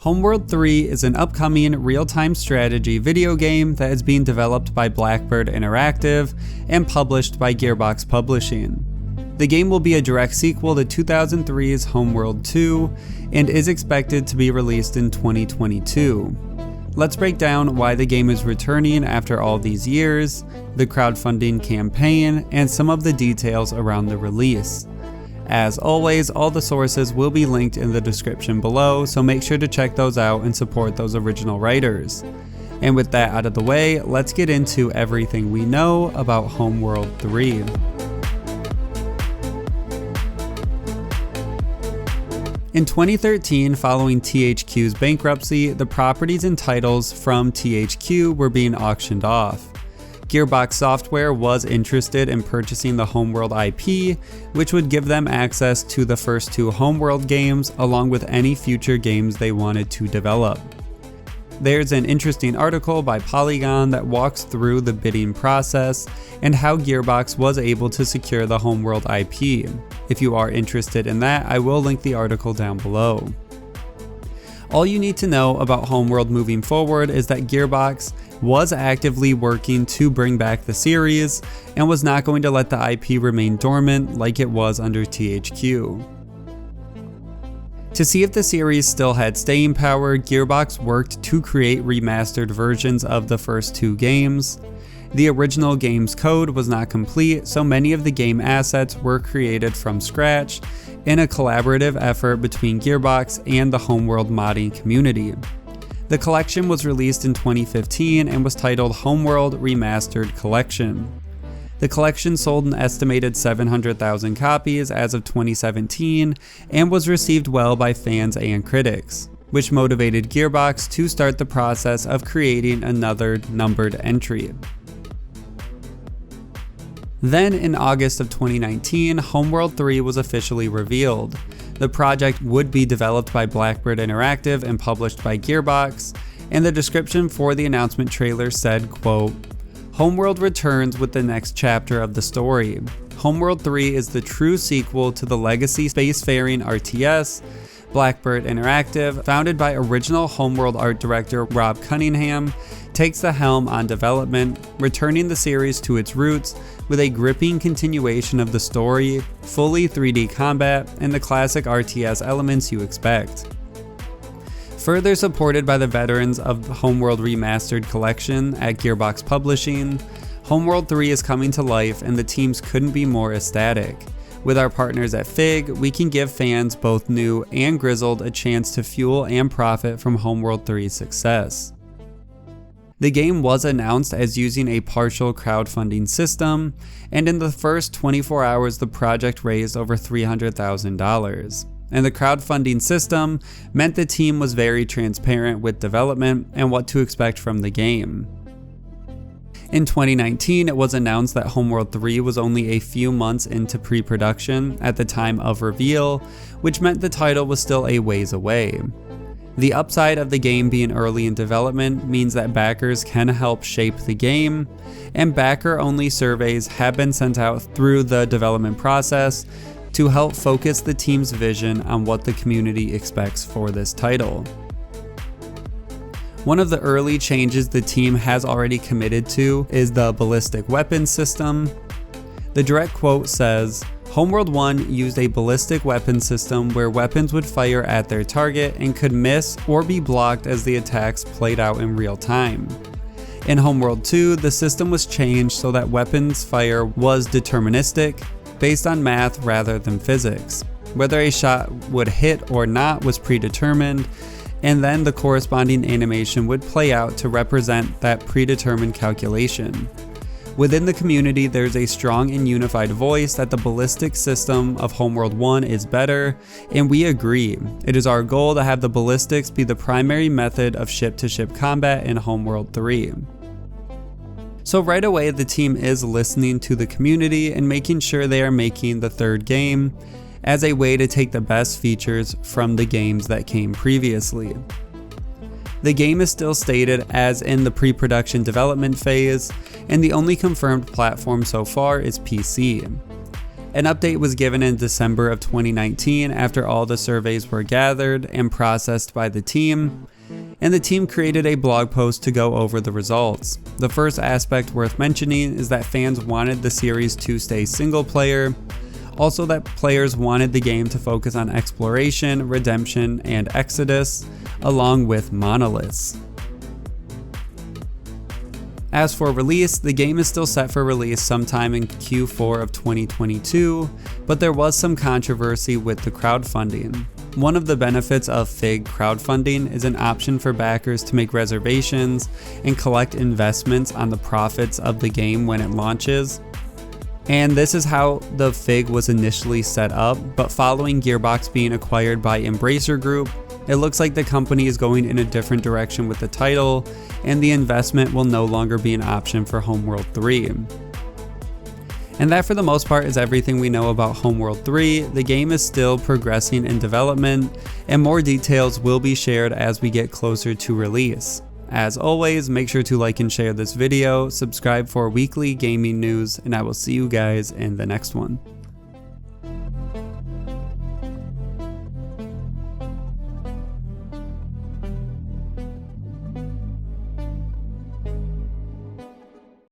Homeworld 3 is an upcoming real-time strategy video game that is being developed by Blackbird Interactive and published by Gearbox Publishing. The game will be a direct sequel to 2003's Homeworld 2 and is expected to be released in 2022. Let's break down why the game is returning after all these years, the crowdfunding campaign, and some of the details around the release. As always, all the sources will be linked in the description below, so make sure to check those out and support those original writers. And with that out of the way, let's get into everything we know about Homeworld 3. In 2013, following THQ's bankruptcy, the properties and titles from THQ were being auctioned off. Gearbox Software was interested in purchasing the Homeworld IP, which would give them access to the first two Homeworld games along with any future games they wanted to develop. There's an interesting article by Polygon that walks through the bidding process and how Gearbox was able to secure the Homeworld IP. If you are interested in that, I will link the article down below. All you need to know about Homeworld moving forward is that Gearbox was actively working to bring back the series and was not going to let the IP remain dormant like it was under THQ. To see if the series still had staying power, Gearbox worked to create remastered versions of the first two games. The original game's code was not complete, so many of the game assets were created from scratch in a collaborative effort between Gearbox and the Homeworld modding community. The collection was released in 2015 and was titled Homeworld Remastered Collection. The collection sold an estimated 700,000 copies as of 2017 and was received well by fans and critics, which motivated Gearbox to start the process of creating another numbered entry. Then in August of 2019, Homeworld 3 was officially revealed. The project would be developed by Blackbird Interactive and published by Gearbox, and the description for the announcement trailer said, quote, "Homeworld returns with the next chapter of the story. Homeworld 3 is the true sequel to the legacy spacefaring RTS. Blackbird Interactive, founded by original Homeworld art director Rob Cunningham, takes the helm on development, returning the series to its roots with a gripping continuation of the story, fully 3D combat, and the classic RTS elements you expect." Further supported by the veterans of the Homeworld Remastered Collection at Gearbox Publishing, Homeworld 3 is coming to life and the teams couldn't be more ecstatic. With our partners at FIG, we can give fans both new and grizzled a chance to fuel and profit from Homeworld 3's success. The game was announced as using a partial crowdfunding system, and in the first 24 hours the project raised over $300,000. And the crowdfunding system meant the team was very transparent with development and what to expect from the game. In 2019, it was announced that Homeworld 3 was only a few months into pre-production at the time of reveal, which meant the title was still a ways away. The upside of the game being early in development means that backers can help shape the game, and backer-only surveys have been sent out through the development process to help focus the team's vision on what the community expects for this title. One of the early changes the team has already committed to is the ballistic weapon system. The direct quote says, "Homeworld 1 used a ballistic weapon system where weapons would fire at their target and could miss or be blocked as the attacks played out in real time. In Homeworld 2, the system was changed so that weapons fire was deterministic, based on math rather than physics. Whether a shot would hit or not was predetermined, and then the corresponding animation would play out to represent that predetermined calculation. Within the community, there's a strong and unified voice that the ballistic system of Homeworld 1 is better, and we agree. It is our goal to have the ballistics be the primary method of ship-to-ship combat in Homeworld 3. So right away, the team is listening to the community and making sure they are making the third game as a way to take the best features from the games that came previously. The game is still stated as in the pre-production development phase, and the only confirmed platform so far is PC. An update was given in December of 2019 after all the surveys were gathered and processed by the team, and the team created a blog post to go over the results. The first aspect worth mentioning is that fans wanted the series to stay single player, also that players wanted the game to focus on exploration, redemption, and exodus, along with monoliths. As for release, the game is still set for release sometime in Q4 of 2022, but there was some controversy with the crowdfunding. One of the benefits of FIG crowdfunding is an option for backers to make reservations and collect investments on the profits of the game when it launches. And this is how the FIG was initially set up, but following Gearbox being acquired by Embracer Group, it looks like the company is going in a different direction with the title, and the investment will no longer be an option for Homeworld 3. And that for the most part is everything we know about Homeworld 3. The game is still progressing in development, and more details will be shared as we get closer to release. As always, make sure to like and share this video, subscribe for weekly gaming news, and I will see you guys in the next one.